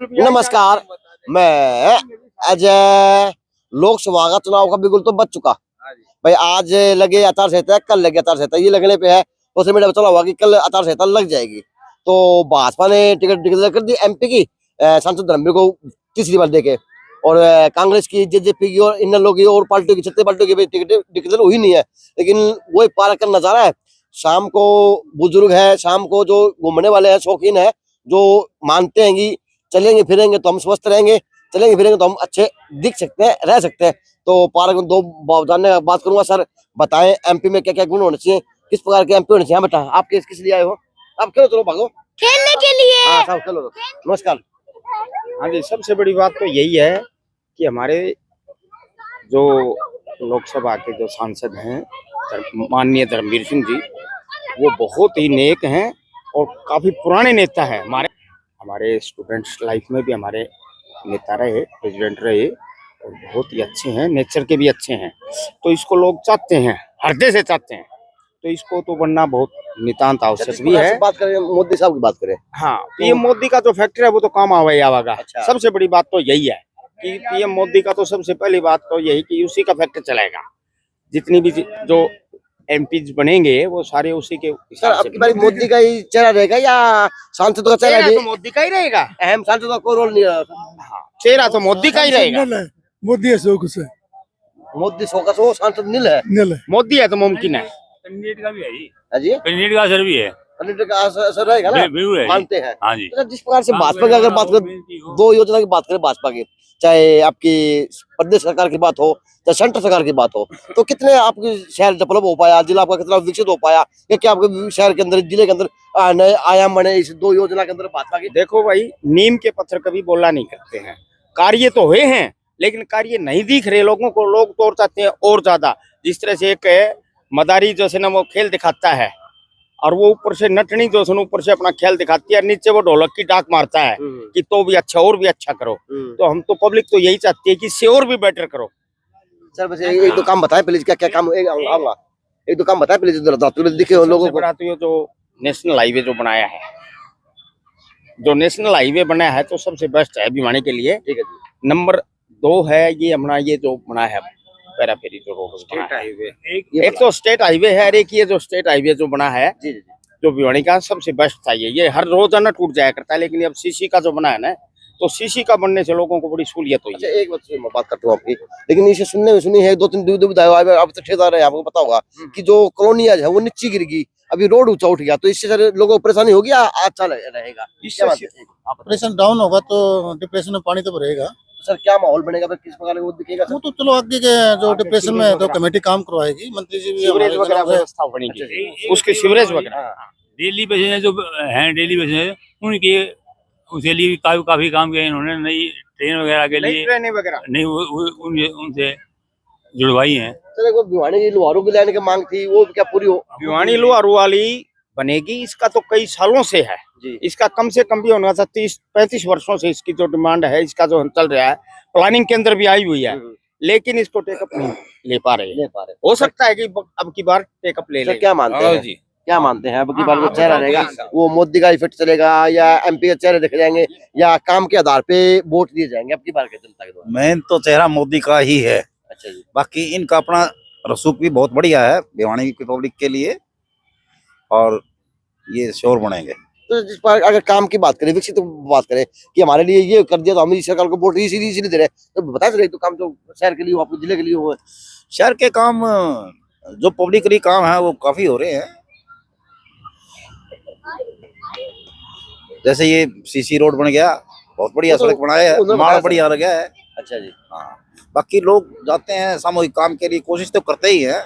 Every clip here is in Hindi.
नमस्कार। मैं अजय। लोकसभा का चुनाव का बिल्कुल तो बच चुका भाई। आज लगे आचार संहिता, कल लगे आचार संहिता, ये लगने पे है। सोशल मीडिया पर चला हुआ कि कल आचार संहिता लग जाएगी। तो भाजपा ने टिकट डिक्लेयर कर दी एमपी की, सांसद धर्मवीर को तीसरी बार देके। और कांग्रेस की, जेजेपी की और इन लोगों की और पार्टियों की, छत्तीस पार्टियों की टिकट डिक्लेयर हुई नहीं है। लेकिन वही पार्क का नजारा है। शाम को बुजुर्ग है, शाम को जो घूमने वाले हैं, शौकीन है, जो मानते हैं कि चलेंगे फिरेंगे तो हम स्वस्थ रहेंगे, चलेंगे फिरेंगे तो हम अच्छे दिख सकते हैं, रह सकते हैं। तो पार्क में दो जानने का बात करूंगा। सर बताएं, एमपी में क्या क्या गुण होने चाहिए, किस प्रकार के एमपी होने चाहिए? बेटा आप किस लिए आए हो? आप खेलो, चलो भागो, खेलने के लिए। हाँ सब चलो। नमस्कार। हाँ जी, सबसे बड़ी बात तो यही है कि हमारे जो लोकसभा के जो सांसद हैं माननीय धर्मवीर सिंह जी, वो बहुत ही नेक हैं और काफी पुराने नेता हैं। हमारे स्टूडेंट्स लाइफ में भी हमारे नेता रहे, प्रेसिडेंट रहे और बहुत ही अच्छे हैं, नेचर के भी अच्छे हैं। तो इसको लोग चाहते हैं, हृदय से चाहते हैं। तो इसको तो बनना बहुत नितांत आवश्यक भी है। बात करें मोदी साहब की, बात करें, हाँ, पीएम मोदी का जो फैक्टर है वो तो काम आवेगा। अच्छा। सबसे बड़ी बात तो यही है कि पीएम मोदी का तो सबसे पहली बात तो यही कि उसी का फैक्टर चलेगा। जितनी भी जो एमपीज बनेंगे वो सारे उसी के हिसाब से। अब मोदी का ही चेहरा रहेगा या सांसद का चेहरा? तो मोदी का ही रहेगा। अहम सांसद का कोई रोल नहीं रहेगा। हाँ, चेहरा तो मोदी का ही रहेगा। मोदी है, सो कुछ है। मोदी सो का सो, सांसद नील है। मोदी है तो मुमकिन है। कैंडिडेट का भी है जी, जी कैंडिडेट का असर भी है, कैंडिडेट का असर रहेगा ना, बिल्कुल है, मानते हैं। हाँ जी। जिस प्रकार से भाजपा की अगर बात करें, दो योजना की बात करें भाजपा की, चाहे आपकी प्रदेश सरकार की बात हो चाहे सेंटर सरकार की बात हो, तो कितने आपके शहर डेवलप हो पाया, जिला आपका कितना विकसित हो पाया, या क्या आपके शहर के अंदर, जिले के अंदर नए आयाम बने इस दो योजना के अंदर भाजपा की? देखो भाई, नीम के पत्थर कभी बोला नहीं करते हैं। कार्य तो हुए हैं लेकिन कार्य नहीं दिख रहे लोगों को। लोग तो और चाहते हैं और ज्यादा। जिस तरह से एक मदारी जो है ना वो खेल दिखाता है और वो ऊपर से नटनी जो है ऊपर से अपना खेल दिखाती है, नीचे वो ढोलक की डाक मारता है कि तो भी अच्छा और भी अच्छा करो। तो हम तो पब्लिक तो यही चाहती है कि इससे और भी बेटर करो। सर बस एक दो काम बताएं प्लीज, क्या क्या काम? एक दो काम बताएं प्लीज, दिखे लोगों को। जो नेशनल हाईवे जो बनाया है, जो नेशनल हाईवे बनाया है तो सबसे बेस्ट है भिवानी के लिए। ठीक है जी। नंबर 2 है ये अपना ये जो बना है पैरा फेरी जो रोड स्टेट हाईवे, एक तो स्टेट हाईवे है और एक ये जो स्टेट हाईवे जो बना है जो भिवानी का सबसे बेस्ट था। ये हर रोजाना टूट जाया करता है, लेकिन अब सीसी का जो बना है ना, तो सीसी का बनने से लोगों को बड़ी सहूलियत हुई है। एक बात करता हूँ आपकी, लेकिन इसे सुनने में सुनी है, दो तीन दुविधा अब तो ठेकेदार है, आपको पता होगा कि जो कॉलोनी है वो नीचे गिर गई, अभी रोड ऊंचा उठ गया, तो इससे सर लोगों को परेशानी होगी या अच्छा रहेगा? ऑपरेशन डाउन होगा तो डिप्रेशन में पानी तो भरेगा। सर क्या माहौल बनेगा, फिर किस प्रकार वो दिखेगा? वो तो चलो आगे के जो डिप्रेशन में तो कमेटी काम करवाएगी, मंत्री जी भी सीवरेज वगैरह व्यवस्था बनेगी, उसके सीवरेज वगैरह। डेली बेसिस जो हैं, डेली बेसिस उनके उसके लिए काफी काम किया इन्होंने। नई ट्रेन वगैरह के लिए ट्रेन वगैरह नहीं उनसे जुड़वाई है। सर एक भिवानी की लोहारू की लाइन की मांग थी, वो क्या पूरी हो? भिवानी लोहारू वाली बनेगी, इसका तो कई सालों से है जी। इसका कम से कम भी होना था 30-35 वर्षों से इसकी जो डिमांड है, इसका जो चल रहा है, प्लानिंग के अंदर भी आई हुई है, लेकिन इसको टेकअप नहीं ले पा रहे। हो सकता है कि अब की बार टेकअप ले ले। क्या मानते हैं जी, क्या मानते हैं अब की बार वो चेहरा रहेगा, वो मोदी का इफेक्ट चलेगा या एमपी के चेहरे देखे जाएंगे या काम के आधार पे वोट दिए जाएंगे अब की बार के जनता के द्वारा? मेन तो चेहरा मोदी का ही है। अच्छा जी। बाकी इनका अपना रसूख भी बहुत बढ़िया है भिवानी की पब्लिक के लिए, और ये शोर बनेंगे। तो जिस पर अगर काम की बात करें, विकसित बात करें कि हमारे लिए ये कर दिया तो हम इस सरकार को वोट इसीलिए दे रहे हैं, तो बता सकते तो काम जो शहर के लिए हो, आपके जिले के लिए हो? शहर के काम जो पब्लिकली काम है वो काफी हो रहे हैं। जैसे ये सीसी रोड बन गया, बहुत बढ़िया सड़क बनाया है, माल बढ़िया लग गया है। अच्छा जी। हाँ, बाकी लोग जाते हैं सामूहिक काम के लिए, कोशिश तो करते ही हैं,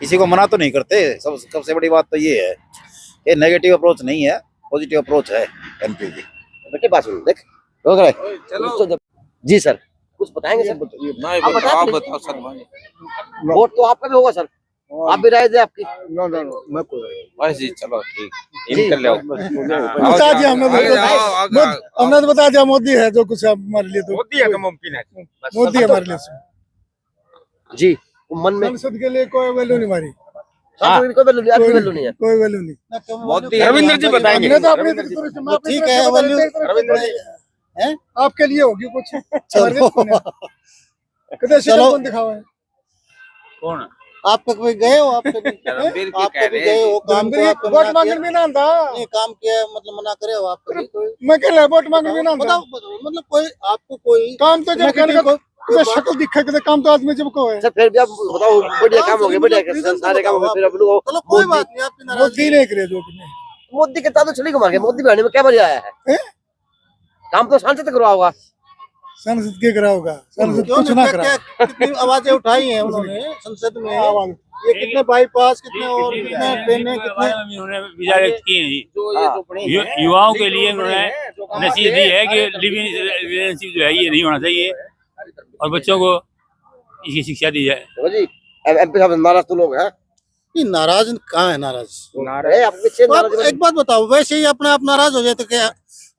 किसी को मना तो नहीं करते। सबसे बड़ी बात तो ये है कि नेगेटिव अप्रोच नहीं है, पॉजिटिव अप्रोच है एमपी की। बेटे बात सुन, देख चलो जी सर, कुछ बताएंगे सर? आप बताओ सर। वोट तो आपका भी होगा सर, आप भी राय दे आपकी। मैं बस जी, चलो ठीक, इन कर लो। बता दिया हमने तो बता दिया मोदी है जो कुछ हमारे लिए, तो मोदी है तो मुमकिन है, मोदी हमारे लिए जी। मन में संसद के लिए कोई वैल्यू नहीं हमारी, कोई वैल्यू नहीं है, कोई वैल्यू नहीं। मोदी रविंद्र जी बताएंगे। ठीक है, हैं? आपके लिए होगी कुछ चलो। कितने चलो। कौन दिखावा है? कौन आप कभी गए हो? आप कभी धर्मवीर की आप कह कभी रहे गए हैं हो? काम को आपको वोट मना मांगने किया? में ना आंदा नहीं, काम किया मतलब मना करे हो आप कभी? कोई मैं कह रहा वोट मांगने में ना आंदा बताओ, बताओ, मतलब कोई आपको कोई काम तो जब मैं कहने किसी का तो शक्ल दिखे कि काम तो आदमी जब को है। अच्छा फिर भी आप बताओ, बढ़िया काम हो गया, बढ़िया सारे काम हो गए, फिर अब लोग चलो कोई मोदी बात नहीं, आपकी नाराजगी नहीं करे जो भी मोदी के तादो चली घुमा के मोदी बहने में क्या बढ़िया आया है? हैं? काम तो सांसद करवा होगा। संसद के करा होगा, संसद कुछ ना करा। कितनी आवाजें उठाई हैं उन्होंने संसद में, ये कितने बाईपास, कितने और कितने ट्रेनें, कितने उन्होंने विचार व्यक्त किए हैं जी। जो ये जो बने हैं, युवाओं के लिए लिंक रोड उन्होंने बने हैं, जो काम नसीहत दी किए है कि हैं, लिविंग रिलेशनशिप जो है ये नहीं होना चाहिए और बच्चों को इसकी शिक्षा दी जाए। देखो जी, एमपी साहब नाराज तो लोग हैं। ये नाराज कहाँ है नाराज? अरे आप पीछे तो आप नाराज एक बात बताओ, वैसे ही अपने आप नाराज हो जाए तो क्या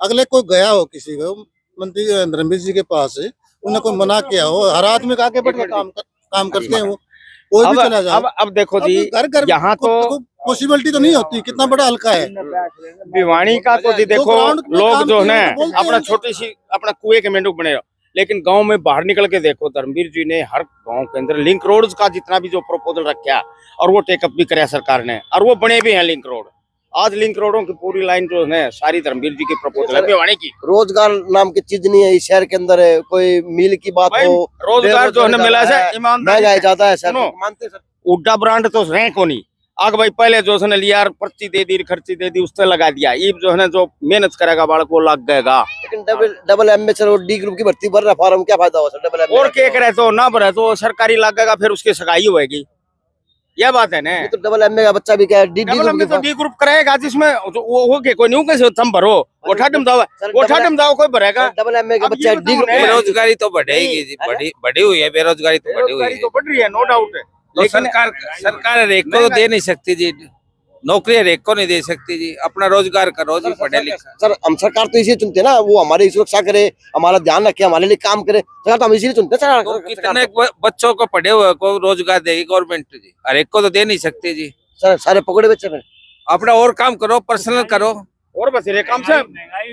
अगले कोई गया हो किसी को मंत्री धर्मवीर जी के पास, उन्हें कोई मना किया हो, हर आदमी का आगे बढ़ के काम करते हैं, वो कोई भी चला जाए। अब देखो जी, घर घर यहाँ तो पॉसिबिलिटी तो नहीं होती, कितना बड़ा हल्का है। भिवानी का तो जी देखो, ग्राउंड में लोग काम जो है किए ना हैं तो बोलते अपना हैं। छोटी सी अपना कुएं के मेंढक बने रहो, लेकिन गांव में बाहर निकल के देखो, धर्मवीर जी ने हर गांव के अंदर लिंक रोड का जितना भी जो प्रपोजल रखा और वो टेकअप भी कराया सरकार ने, और वो बने भी हैं लिंक रोड। आज लिंक रोडों की पूरी लाइन जो है सारी धर्मवीर जी की प्रपोजल है भिवानी की। रोजगार नाम की चीज नहीं है इस शहर के अंदर। है कोई मिल की बात भाई, हो, रोजगार जो है ना मिला है ईमानदारी महंगाई से। ज्यादा है सर, सुनो, मानते हैं सर। उड्डा ब्रांड तो रैंक होनी आग भाई, पहले जो है ना लिया पर्ची दे दी, खर्ची दे दी, उससे लगा दिया। ये जो है ना जो मेहनत करेगा बालक वो लग जाएगा। लेकिन डबल एम में सर डी ग्रुप की भर्ती भर रहा फॉर्म, क्या फायदा हो सर? डबल एम और के करे तो ना भरे तो सरकारी लगेगा, फिर उसकी सगाई होगी। यह बात है ना। तो डबल एम का बच्चा भी क्या डी डबल ग्रुप में तो डी ग्रुप कराएगा, जिसमें वो हो के कोई नहीं कैसे तुम भरो वो ठाडम दाव कोई भरेगा। डबल एम का अब बच्चा ये डी बताओ ग्रुप ना, बेरोजगारी तो बढ़ेगी जी, बढ़ी हुई है बेरोजगारी, तो बढ़ी हुई बेरोजगारी है। तो बढ़ रही है, नो डाउट है, तो लेकिन सरकार हर एक को तो दे नहीं सकती जी, नौकरी हर एक को नहीं दे सकती जी। अपना रोजगार करो जी, पढ़े लिखे। सर हम सरकार तो इसी चुनते हैं ना, वो हमारी सुरक्षा करे, हमारा ध्यान रखे, हमारे लिए काम करे। सरकार तो हम इसीलिए चुनते हैं सर। तो कितने बच्चों को पढ़े हुए को रोजगार देगी गवर्नमेंट जी? हर एक को तो दे नहीं सकती जी। सर सारे पकड़े बच्चे में अपना और काम करो, पर्सनल करो। और बस ये काम से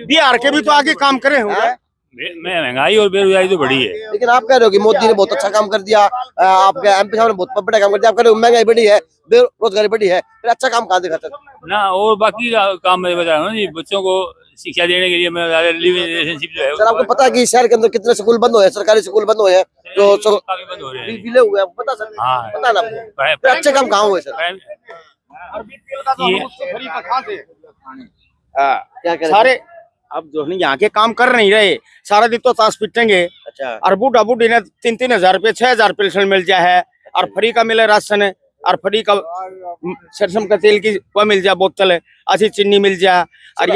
बिहार के भी तो आगे काम करे होंगे। महंगाई और बेरोजगारी तो बढ़ी है। लेकिन आप कह रहे हो कि मोदी ने बहुत अच्छा काम कर दिया, आपके एमपी साहब ने बहुत बड़ा काम कर दिया। आप कह रहे हो महंगाई बढ़ी है, बेरोजगारी बढ़ी है, फिर अच्छा काम कहाँ दिखा सर? ना और बाकी काम मैं बता रहा हूँ जी, बच्चों को शिक्षा देने के लिए मैं लिविंग रिलेशनशिप जो है सर आपको पता है कि शहर के अंदर कितने स्कूल बंद हुए हैं, सरकारी स्कूल बंद हुए हैं, जो काफी बंद हो रहे हैं। विले हुए हैं, पता सर? हाँ। पता ना आपको? फिर अच्छे काम कहाँ हुए सर? क्या करें? सारे अब जो है यहाँ के काम कर नहीं रहे, सारा दिन तो ताश पिटेंगे। अच्छा और बूढ़ा बूढ़ी ने 3-3 रुपये 6,000 पेंशन मिल जाए है, और फ्री का मिले राशन है, और फ्री का सरसों का तेल की वो मिल जाए बोतल है, अच्छी चीनी मिल जाए। और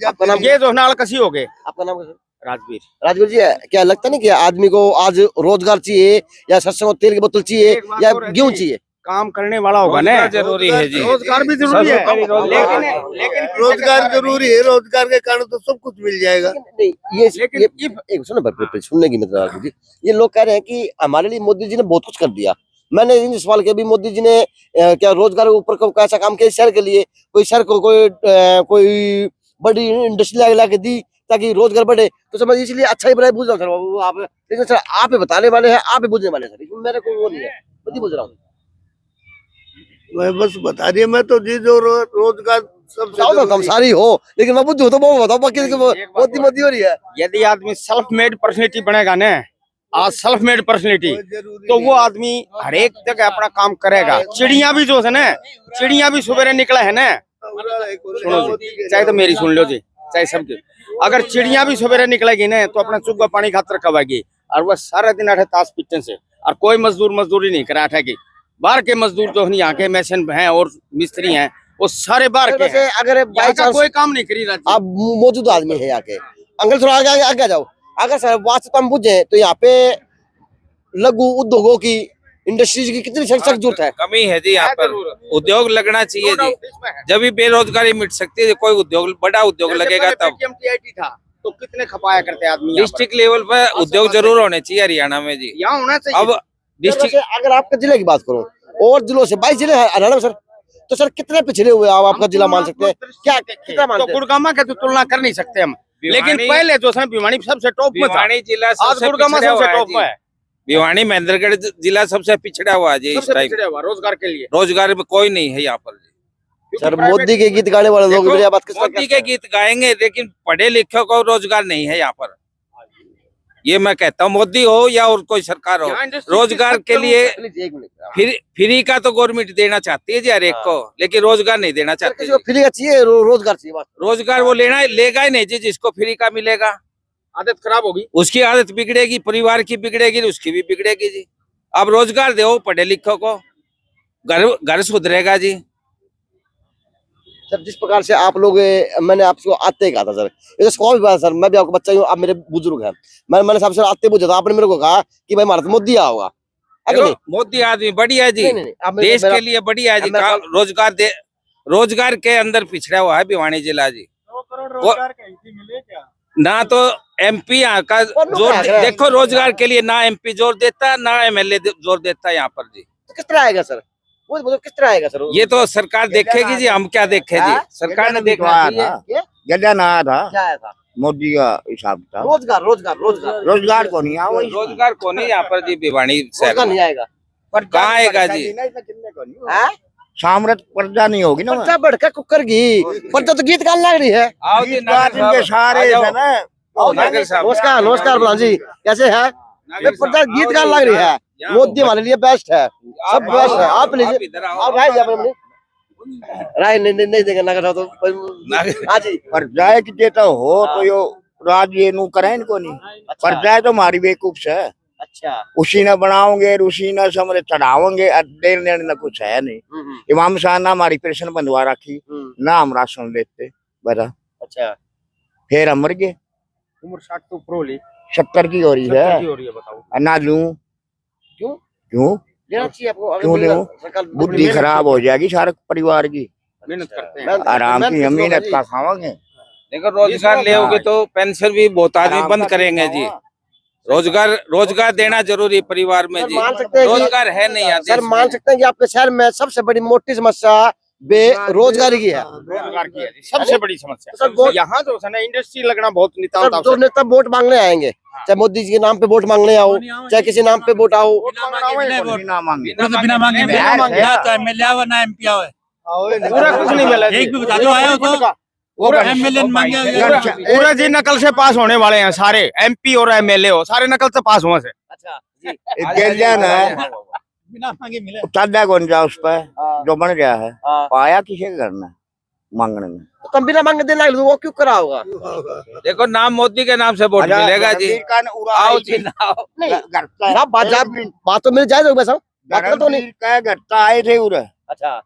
आपका नाम ये जो नाल कसी हो गए। आपका नाम क्या सर? राजवीर। राजवीर जी, क्या लगता नहीं कि आदमी को आज रोजगार चाहिए, या सरसों तेल की बोतल चाहिए, या गेहूं चाहिए? काम करने वाला होगा ना, रोजगार जरूरी है जी। रोजगार भी जरूरी है, लेकिन रोजगार जरूरी है, रोजगार के कारण तो सब कुछ मिल जाएगा। नहीं, ये लेकिन एक सुनो सुनने की मतलब राजवीर जी, ये लोग कह रहे हैं कि हमारे लिए मोदी जी ने बहुत कुछ कर दिया। मैंने इन सवाल किया भी मोदी जी ने क्या रोजगार के ऊपर कैसा काम किया शहर के लिए? कोई शहर को कोई बड़ी इंडस्ट्री ला के दी ताकि रोजगार बढ़े, तो समझ इसलिए अच्छा ही बुरा पूछ रहा हूँ सर। वो आप, लेकिन सर आप ही बताने वाले हैं, आप ही पूछने वाले हैं सर, इसमें मेरे को वो नहीं है, खुद ही पूछ रहा हूँ। मैं बस बता दिया, मैं तो जी जो रोजगार बताओ ना, तुम सारी हो, लेकिन मैं बुद्धू तो वो बताओ, बाकी मोदी मोदी हो रही है। यदि आदमी सेल्फ मेड पर्सनैलिटी बनेगा ना, आज सेल्फ मेड पर्सनैलिटी, तो वो आदमी हर एक जगह अपना काम करेगा। चिड़िया भी जो है ना, चिड़िया भी सवेरे निकला है ना, सुनो जी, चाहे तो मेरी सुन लो जी, चाहे सबकी, अगर चिड़िया भी सवेरे निकलेगी ना तो अपना चुग्गा पानी खातर कवाएगी, और वह सारा दिन अठे ताश पिटन से, और कोई मजदूरी नहीं करा अठे की। बाहर के मजदूर जो यहाँ के मैसन हैं और मिस्त्री हैं, वो सारे बाहर के हैं। अगर बाई चांस कोई काम नहीं करी रहा। आप मौजूद आदमी है यहाँ के, अंकल थोड़ा आगे आगे जाओ। अगर सर वास्तव हम बुझे तो यहाँ पे लघु उद्योगों की, इंडस्ट्रीज की कितनी सख्त जरूरत है? कमी है जी यहाँ पर, उद्योग लगना चाहिए जी, जब भी बेरोजगारी मिट सकती है। कोई उद्योग, बड़ा उद्योग लगेगा तब। था तो कितने खपाया करते आदमी यहाँ पर। डिस्ट्रिक्ट लेवल पर उद्योग जरूर होने चाहिए हरियाणा में जी। यहाँ होना चाहिए। अब डिस्ट्रिक्ट, अगर आपके जिले की बात करूं और जिलों से 22 जिले हरियाणा में सर, तो सर कितने पिछड़े हुए आप आपका जिला मान सकते हैं? क्या कितना मानते हैं? तो गुड़गामा के तो तुलना कर नहीं सकते हम। लेकिन पहले जो है भिवानी सबसे टॉप में था, भिवानी जिला आज सबसे गुड़गांव पिछड़ा हुआ सबसे है टॉप जी। में है, भिवानी महेंद्रगढ़ जिला सबसे पिछड़ा हुआ है जी इस सबसे टाइम। पिछड़ा हुआ रोजगार के लिए। रोजगार में कोई नहीं है यहाँ पर। सर मोदी के गीत गाने वाले लोग देखो, मेरी बात किस तरह मोदी करते के हैं? गीत गाएंगे लेकिन पढ़े लिखे को रोजगार नहीं है यहाँ पर। ये मैं कहता हूँ, मोदी हो या और कोई सरकार हो, यहाँ industry रोजगार के लिए एक मिनट फ्री का तो गवर्नमेंट देना चाहती है जी हर एक को, लेकिन रोजगार नहीं देना सर चाहती किसी को जी। फ्री का चाहिए रोजगार चाहिए बस। रोजगार वो लेना लेगा ही नहीं जी, जिसको फ्री का मिलेगा आदत खराब होगी। उसकी आदत बिगड़ेगी, परिवार की बिगड़ेगी, उसकी भी बिगड़ेगी जी। अब रोजगार दो पढ़े लिखों को, घर सुधरेगा जी। सर जिस प्रकार से आप लोग मैंने आपको आते कहा था सर, ये तो स्वाभाविक बात है सर, मैं भी आपको बच्चा ही हूँ, आप मेरे बुजुर्ग हैं, मैंने सबसे आते पूछा था, आपने मेरे को कहा कि भाई हमारा तो मोदी आया होगा। है कि नहीं? मोदी आदमी बढ़िया है जी, नहीं, नहीं, नहीं, आप मेरे- देश मेरा- के लिए बढ़िया है जी। मेरा- रोजगार के अंदर पिछड़ा हुआ है भिवानी जिला जी। 2 करोड़ रोजगार कहीं से मिले क्या? ना तो एमपी यहाँ का जोर देखो, रोजगार के लिए ना एमपी जोर देता, ना एमएलए जोर देता यहाँ पर जी। तो किस तरह आएगा सर, वो बोलो किस तरह आएगा सर? ये तो सरकार देखेगी जी, हम क्या देखें जी, हाँ? सरकार ने देखना आया चाहिए। था, ये गजन आया था, क्या आया था? मोदी का हिसाब था, रोजगार रोजगार रोजगार रोजगार को नहीं आया, वही रोजगार को नहीं यहाँ पर जी भिवानी शहर रोजगार में। नहीं आएगा। कहाँ आएगा जी? हाँ? सामरत पर्दा नहीं होगी ना, पर्चा बढ़कर कुकर की पर्चा तो गीत गाने लग रही है। आओ जी, गीत नागर गात इनके साहब, सारे आ जाओ। है ना, नागर साहब, नमस्कार नमस्कार प्रधान जी, कैसे हैं? नागर पर्चा साहब, गीत आओ गाने जी, लग रही है, यहाँ मोदी हमारे लिए बेस्ट है, सब आप बेस्ट है। आओ, आप लीजिए, इधर आओ। आप राय अपने राय नहीं देंगे नगर साहब तो नागर- हाँ जी। पर जाए कि देता हो तो यो राज ये नू करें इनको नहीं, अच्छा, पर जाए तो हमारी बेवकूफ है, अच्छा उसी न बनाओगे उसी न समझ चढ़ाओगे, देर लेने न कुछ है नहीं। इमाम शाह ना हमारी पेंशन बंधवा रखी, ना हम राशन लेते, बता अच्छा फिर हम मर गए। उम्र 60 तो ऊपर होली 70 की हो रही है, हो रही है, बताओ ना लूं क्यों? क्यों? लेना चाहिए आपको, अगर क्यों मिलेगा, लें? सरकार बुद्धि खराब हो जाएगी सारे परिवार की, मेहनत करते हैं। मेहनत- आराम मेहनत की हम किसको मेहनत करी? का खावांगे, देखो रोजगार ले होगे तो पेंशन भी बहुत आदमी आराम बंद का करेंगे जी। खावा। रोजगार देना जरूरी परिवार में सर जी। मान सकते हैं कि रोजगार है नहीं यहाँ सर देश मान में। सकते हैं कि आपके शहर में सबसे बड़ी मोटी समस्या बेरोजगारी की है। रोजगार की है जी, सबसे बड़ी समस्या। सर वो- यहाँ तो है ना इंडस्ट्री लगना बहुत नितांत सर जो नेता वोट मांगने आएंगे, चाहे मोदी जी के नाम पे वोट मांगने आओ, चाहे किसी नाम पे वोट आओ, बिना मांगे बिना मांगे ना तो एमएलए आवे ना एमपी आवे, पूरा कुछ नहीं मिला एक भी बता दो आया हो तो वो एमएलए मांगे पूरा जी नकल से पास होने वाले हैं सारे, एमपी और एमएलए हो सारे नकल से पास हुए से। अच्छा गैलियन है बिना मांगे मिले। तादा कौन जा उस पर जो बन गया है, हाँ। पाया किसे करना मांगने में। तो तुम बिना मांगे देना वो क्यों करा होगा? देखो नाम मोदी के नाम से वोट मिलेगा जी। आओ जी ना आओ। नहीं साहब बात तो मिल जाए वैसा बात तो नहीं। घटता आए थे उरे अच्छा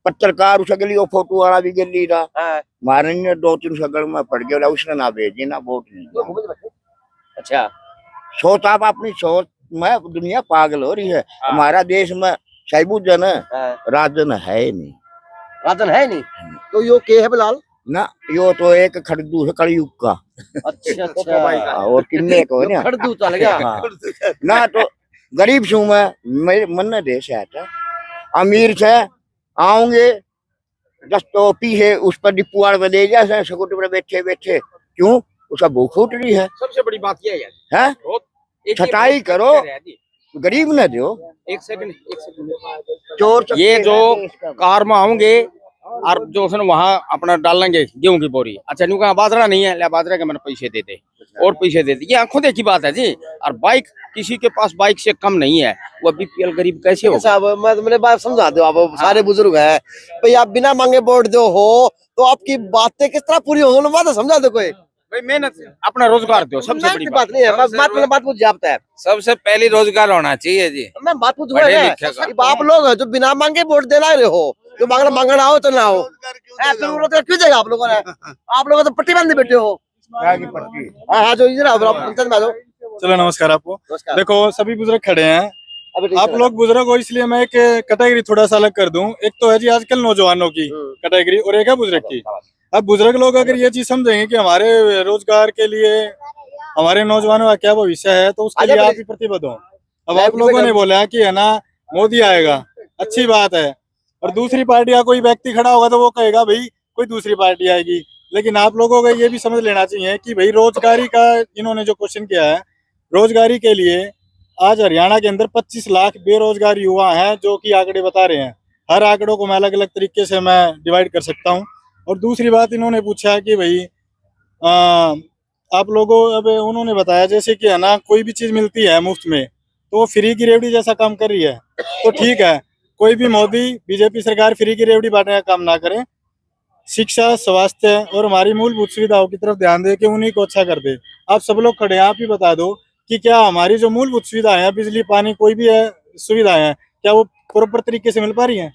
पत्रकार उस गली वो फोटो वाला भी गली था, हाँ मारे ने 2-3 शक्ल में पड़ गया, उसने ना भेजी ना वोट नहीं। अच्छा सोच आप अपनी सोच में दुनिया पागल हो रही है। हमारा देश में साहिबुद्दीन हाँ। राजन है ही नहीं राजन है नहीं तो यो के है बिलाल? ना, यो तो एक खड़दू है कलयुग का। अच्छा अच्छा और किन्ने को ना खड़दू चल गया। हाँ। ना तो गरीब छू मैं, मेरे मन में देश है था। अमीर से आऊंगे दस तो पीछे उस पर डिपुआड़ में दे जा सकुट पर बैठे बैठे, क्यों उसका भूख फूट रही है। सबसे बड़ी बात ये है हैं? छटाई करो, गरीब न दो। एक सेकंड चोर ये जो कार में आऊंगे और जो उसने वहाँ अपना डालेंगे गेहूं की बोरी, अच्छा न्यू कहा बाजरा नहीं है, ले बाजरा के मैंने पैसे दे दे और पैसे दे दे, ये आंखों देखी बात है जी। और बाइक किसी के पास बाइक से कम नहीं है, वो बीपीएल गरीब कैसे हो? साहब मैंने बात समझा दो, आप सारे बुजुर्ग हैं भाई, आप बिना मांगे वोट दो हो तो आपकी बातें किस तरह पूरी होंगी, बात समझा दो कोई। भाई मेहनत अपना रोजगार दो, सबसे बड़ी बात नहीं है, बात पूछ जाता है। सबसे पहली रोजगार होना चाहिए जी। मैं बात पूछ पढ़े लिखे का। आप लोग हैं जो बिना मांगे वोट देना रहे हो, जो मांगना हो तो ना हो, फिर रोजगार क्यों देगा आप लोगों ने? आप लोग तो पट्टी बांधे बैठे हो। हाँ जो इधर आओ, पंचायत में आ जाओ। चलो नमस्कार आपको। नमस्कार। देखो सभी बुजुर्ग खड़े हैं, अभी ठीक आप है। लोग बुजुर्ग हो इसलिए मैं एक कैटेगरी थोड़ा सा अलग कर दूं। एक तो है जी आजकल नौजवानों की कैटेगरी और एक है बुजुर्ग की। अब बुजुर्ग लोग अगर ये चीज समझेंगे कि हमारे रोजगार के लिए हमारे नौजवानों का क्या भविष्य है, तो उसके लिए आप ही प्रतिबद्ध हो। अब आप लोगों ने बोला कि है ना मोदी आएगा, अच्छी बात है, और दूसरी पार्टी का कोई व्यक्ति खड़ा होगा तो वो कहेगा भाई कोई दूसरी पार्टी आएगी, लेकिन आप लोगों को ये भी समझ लेना चाहिए कि भाई रोजगारी का इन्होंने जो क्वेश्चन किया है, रोजगारी के लिए आज हरियाणा के अंदर 25 लाख बेरोजगार युवा हैं जो कि आंकड़े बता रहे हैं। हर आंकड़ों को मैं अलग अलग तरीके से मैं डिवाइड कर सकता हूँ। और दूसरी बात इन्होंने पूछा कि भाई आप लोगों, अब उन्होंने बताया जैसे कि है ना, कोई भी चीज मिलती है मुफ्त में तो वो फ्री की रेवड़ी जैसा काम कर रही है, तो ठीक है, कोई भी मोदी बीजेपी सरकार फ्री की रेवड़ी बांटने का काम ना करें, शिक्षा, स्वास्थ्य और हमारी मूलभूत सुविधाओं की तरफ ध्यान दे के उन्हीं को अच्छा कर दे। आप सब लोग खड़े हैं, आप ही बता दो कि क्या हमारी जो मूलभूत सुविधाएं हैं, बिजली, पानी, कोई भी है सुविधाएं हैं, क्या वो प्रॉपर तरीके से मिल पा रही हैं?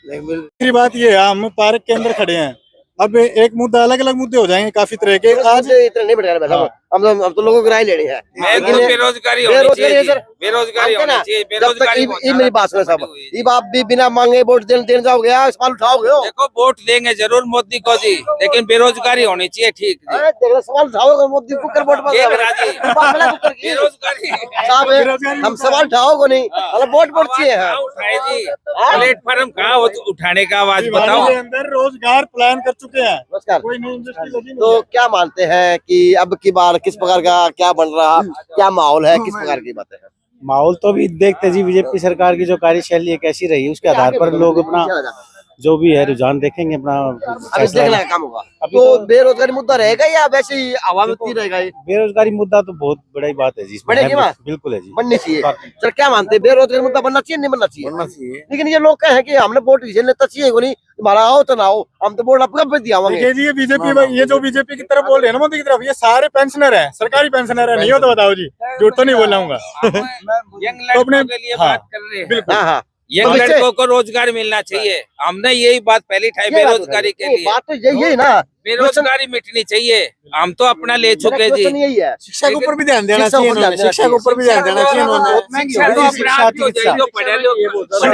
दूसरी बात ये है, हम पार्क के अंदर खड़े हैं, अब एक मुद्दा, अलग अलग मुद्दे हो जाएंगे काफी तरह के। आज इतना नहीं बैठा बैठा हम तो लोगों की राय लेनी है। बेरोजगारी होनी चाहिए, बेरोजगारी होनी चाहिए, बेरोजगारी मेरी बात सुनो साहब, ये आप भी बिना मांगे वोट देने जाओगे, सवाल उठाओगे? देखो वोट देंगे जरूर मोदी को जी, लेकिन बेरोजगारी होनी चाहिए। ठीक जी, सवाल उठाओगे मोदी को कर वोट बेरोजगारी हम सवाल उठाओगे नहीं, मतलब वोट चाहिए उठाए जी, प्लेटफॉर्म कहाँ उठाने का आवाज बताओ। अंदर रोजगार प्लान कर चुके हैं, नमस्कार। कोई नई इंडस्ट्री लगी नहीं तो क्या मानते हैं कि अब की बार किस प्रकार का क्या बन रहा, क्या माहौल है, किस प्रकार की बातें हैं? माहौल तो अभी देखते जी, बीजेपी सरकार की जो कार्यशैली है कैसी रही, उसके आधार पर लोग अपना जो भी है रुझान देखेंगे, अपना अभी देखने का काम होगा। तो बेरोजगारी मुद्दा रहेगा या वैसे ही हवा में उड़ती रहेगा? बेरोजगारी मुद्दा तो बहुत बड़ी बात है जी, इसमें बढ़ेगी ना? बिल्कुल है जी, बननी चाहिए। सर क्या मानते हैं, बेरोजगारी मुद्दा बनना चाहिए नहीं बनना चाहिए? बनना चाहिए। लेकिन ये लोग कहें कि हमने वोट इसे लेता चाहिए को नहीं, तुम्हारा आओ तो ना आओ, हम तो वोट आपको कब दिया होंगे। देखिए जी, ये बीजेपी, ये जो बीजेपी की तरफ बोल रहे हैं ना, मोदी की तरफ, ये सारे पेंशनर है, सरकारी पेंशनर है, नहीं हो तो बताओ जी, झूठ तो नहीं बोलाऊंगा। यंग लड़कों के लिए बात कर रहे हैं। हाँ हाँ, यंग लड़कों को रोजगार मिलना चाहिए, हमने यही बात पहली उठाई बेरोजगारी के लिए। बात तो यही है ना, बेरोजगारी मिटनी चाहिए, हम तो अपना ले चुके जी। यही है, शिक्षा के ऊपर भी ध्यान देना चाहिए, शिक्षा के ऊपर भी ध्यान देना चाहिए उन्होंने। शिक्षा तो अपने आप ही हो जाएगी, जो पढ़ा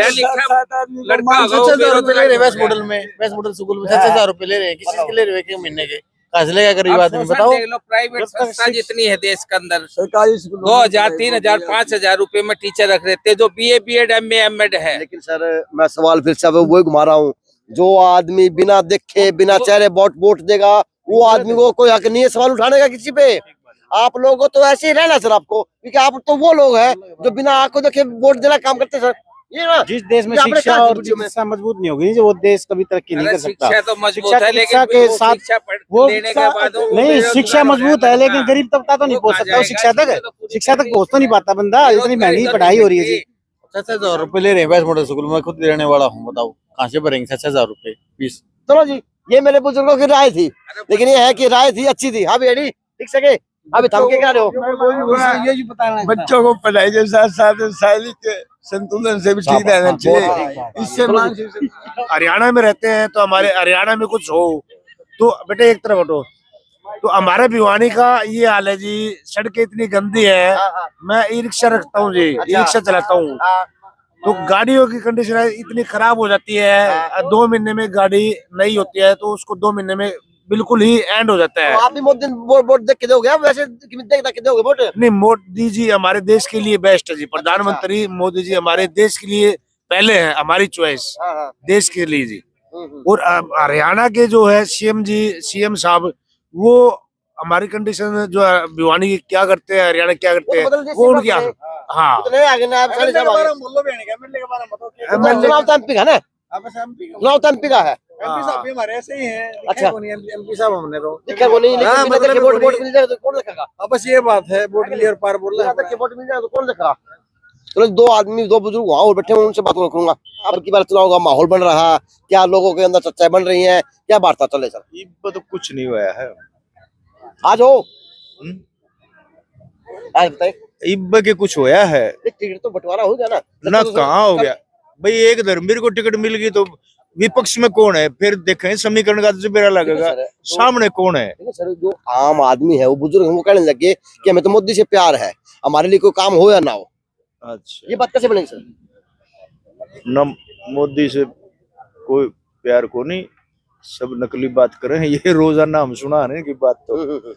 लिखा लड़का होगा वो बेरोजगार वेस्ट मॉडल में, वेस्ट मॉडल स्कूल में 6000 रुपए ले रहे हैं, किसी के ले रहे हैं महीने के, कहाँ से लेगा गरीब आदमी बताओ। प्राइवेट संस्था जितनी है देश के अंदर, 2000, 3000, 5000 रुपए में टीचर रख रहे थे, जो BA, BEd, MA, MEd है। लेकिन सर मैं सवाल फिर से वही घुमा रहा हूँ, जो आदमी बिना देखे बिना चेहरे वोट देगा, वो आदमी को कोई हक नहीं है सवाल उठाने का किसी पे। आप लोगों को तो ऐसे ही रहना सर, आपको, क्योंकि आप तो वो लोग हैं जो बिना आंखों देखे वोट देना काम करते सर। ये ना, जिस देश में शिक्षा और चिकित्सा मजबूत नहीं होगी जो वो देश कभी तरक्की नहीं कर सकता। शिक्षा तो मजबूत है, लेकिन के साथ वो लेने के बाद नहीं, शिक्षा मजबूत है लेकिन गरीब तबका तो नहीं पहुंच सकता शिक्षा तक पहुंच तो नहीं पाता बंदा, इतनी महंगी पढ़ाई हो रही है जी। 6000 रुपए ले रहे हैं वेस्ट मॉडल स्कूल में, खुद रहने वाला हूँ, बताओ कहाँ से भरेंगे 6000 रुपए फीस? चलो जी, ये मेरे बुजुर्गों की राय थी, लेकिन ये है कि राय थी अच्छी थी। हाँ बेटी ठीक सके, अभी थम के क्या रहे हो? बच्चों को पढ़ाई के साथ साथ शारीरिक संतुलन से भी ठीक रहना चाहिए। इससे हरियाणा में रहते हैं तो हमारे हरियाणा में कुछ हो तो बेटे एक तरफ हटो, तो हमारे भिवानी का ये हाल है जी, सड़कें इतनी गंदी है। मैं ई रिक्शा रखता हूँ जी, ई रिक्शा चलाता हूँ, तो गाड़ियों की कंडीशन इतनी खराब हो जाती है, 2 महीने में गाड़ी नई होती है तो उसको 2 महीने में बिल्कुल ही एंड हो जाता है। तो आप भी मोदी वोट देख के दोगे? वैसे देख के दोगे वोट? नहीं, मोदी जी हमारे देश के लिए बेस्ट है जी, प्रधानमंत्री मोदी जी हमारे देश के लिए पहले है, हमारी चॉइस देश के लिए जी। और हरियाणा के जो है सीएम जी, सीएम साहब, वो हमारी कंडीशन जो है भिवानी की क्या करते हैं, हरियाणा क्या करते हैं, वो उनकी हाँ एमपी का है। हमारे ऐसे ही है। अच्छा, एमपी साहब हमने तो बस ये बात है, वोट क्लियर पार बोल रहा है, वोट मिल जाए तो कौन देखेगा? चलो 2 आदमी 2 बुजुर्ग वहाँ और बैठे हैं, उनसे बात करूंगा। अब की बार चुनाव का माहौल बन रहा, क्या लोगों के अंदर सच्चाई बन रही है, क्या वार्ता चले सर? इब तो कुछ नहीं हुआ है, आज हो आज बताइए, इब के कुछ होया है? टिकट तो बंटवारा हो गया ना? ना कहाँ हो गया भाई, एक धर्मवीर को टिकट मिल गई तो विपक्ष में कौन है? फिर देखें समीकरण का तो बेरा लगेगा, सामने कौन है? सर जो आम आदमी है, वो बुजुर्ग, वो कहने लगे कि हमें तो मोदी से प्यार है, हमारे लिए कोई काम हो या ना हो। अच्छा, ये बात कैसे बनेगी सर? न मोदी से कोई प्यार को नहीं, सब नकली बात करें, ये रोजाना हम सुना रहे की बात, तो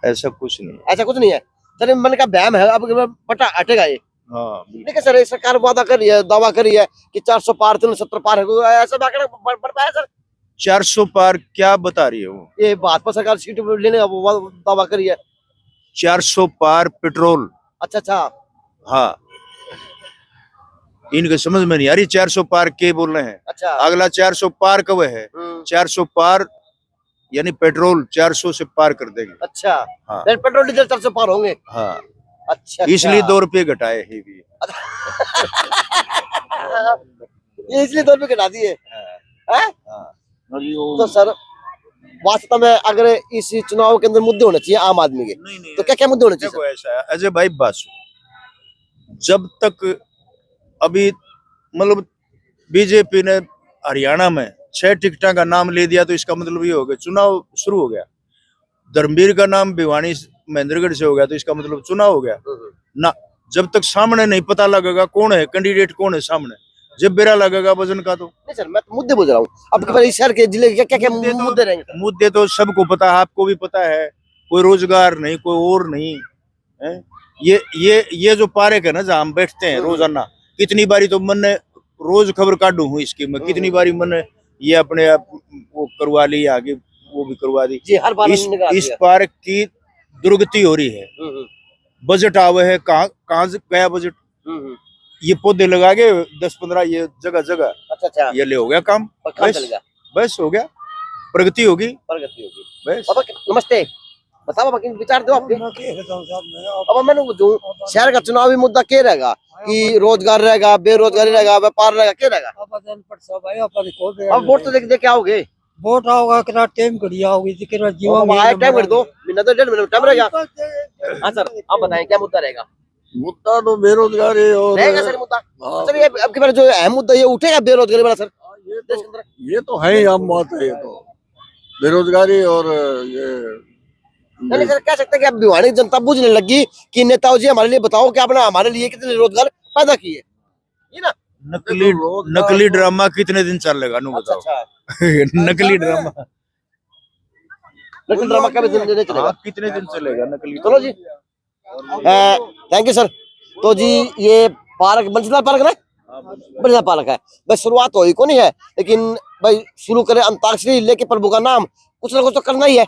ऐसा कुछ नहीं, ऐसा कुछ नहीं है सर, मन का बहम है, अब पटा हटेगा ये। हाँ देखिए सर, सरकार वादा कर रही है, दावा कर रही है कि 400 पार 370 पार है, ऐसा बढ़ पाया सर? 400 पार क्या बता रही है वो? ये भाजपा सरकार सीट लेने का वो दावा करी है। 400 पार पेट्रोल। अच्छा अच्छा। हाँ, इनके समझ में नहीं आ रही 400 पार के बोल रहे हैं। अच्छा। अगला 400 पार कब है? 400 पार यानी पेट्रोल 400 से पार कर देंगे। अच्छा। हाँ। पेट्रोल डीजल 400 पार होंगे। हाँ, अच्छा। इसलिए 2 रुपये घटाए है भी। ये इसलिए 2 रुपये घटा दिए। हैं? तो सर वास्तव में अगर इस चुनाव के अंदर मुद्दे होने चाहिए आम आदमी के, तो क्या क्या मुद्दे होने चाहिए? देखो ऐसा है अजय भाई, जब तक अभी मतलब बीजेपी ने हरियाणा में 6 टिकटों का नाम ले दिया, तो इसका मतलब ये हो गया चुनाव शुरू हो गया। धर्मवीर का नाम भिवानी महेंद्रगढ़ से हो गया, तो इसका मतलब चुनाव हो गया ना। जब तक सामने नहीं पता लगेगा कौन है कैंडिडेट, कौन है सामने, जब बेरा लगेगा वजन का। तो नहीं सर, मैं तो मुद्दे बोल रहा हूँ। अब के शहर के जिले के क्या क्या मुद्दे रहेंगे? मुद्दे तो सबको पता है, आपको भी पता है। कोई रोजगार नहीं, कोई और नहीं है। ये जो पार्क है ना जहाँ हम बैठते हैं रोजाना, कितनी बारी तो मन ने रोज खबर काटू हूँ इसकी मैं, कितनी बारी मन ने ये अपने आप वो करवा ली, आगे वो भी करवा दी जी। हर बार इस पार्क की दुर्गति हो रही है। बजट आवे है, कहाँ गया बजट? ये पौधे लगा के 10-15 ये जगह जगह। अच्छा अच्छा। ये ले हो गया काम, बस हो गया, प्रगति होगी, बस। नमस्ते, बताओ बाकी विचार दो आपके। अब मैंने पूछूं, शहर का चुनावी मुद्दा क्या रहेगा? कि रोजगार रहेगा, बेरोजगारी रहेगा, व्यापार रहेगा, क्या रहेगा? अब वोट तो देख क्या आओगे? वोट आओगा कितना टाइम घड़िया होगी, कितना जीवन टाइम कर दो, महीना तो 1.5 महीना टाइम रहेगा। हाँ सर, आप बताएं क्या मुद्दा रहेगा? मुद्दा तो बेरोजगारी और रहेगा सर मुद्दा। सर ये अब के बारे जो अहम मुद्दा ये उठेगा बेरोजगारी वाला सर। ये तो है ही आम बात है, ये तो बेरोजगारी और ये नहीं सर, कह सकते हैं कि अब भिवानी जनता बुझने लगी कि नेताओं जी हमारे लिए बताओ कि आपने हमारे लिए कितने रोजगार पैदा किए। ये ना नकली ड्रामा कितने दिन चलेगा? नु बताओ। नकली ड्रामा कभी दिन नहीं चलेगा। कितने दिन चलेगा नकली? चलो जी, थैंक यू सर। तो जी ये पार्क बंसीलाल पार्क ना, बंसीलाल पार्क है। बस शुरुआत हुई को नहीं है, लेकिन भाई शुरू करें अंताक्षरी लेके प्रभु का नाम, कुछ ना कुछ तो करना ही है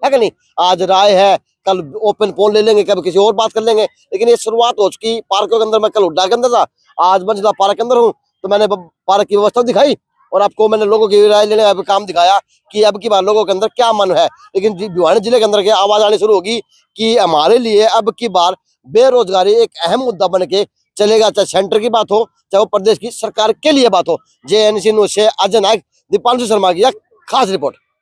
कि नहीं? आज राय है, कल ओपन फोन ले लेंगे, कभी किसी और बात कर लेंगे, लेकिन ये शुरुआत हो चुकी। पार्कों के अंदर मैं कल हुड्डा के अंदर था, आज बंसीलाल पार्क के अंदर हूँ, तो मैंने पार्क की व्यवस्था दिखाई और आपको मैंने लोगों की राय लेने का काम दिखाया कि अब की बार लोगों के अंदर क्या मन है। लेकिन भिवानी जिले के अंदर के आवाज आनी शुरू होगी कि हमारे लिए अब की बार बेरोजगारी एक अहम मुद्दा बन के चलेगा, चाहे सेंटर की बात हो, चाहे वो प्रदेश की सरकार के लिए बात हो। JNC न्यूज़ से अजय नायक, दीपांशु शर्मा की खास रिपोर्ट।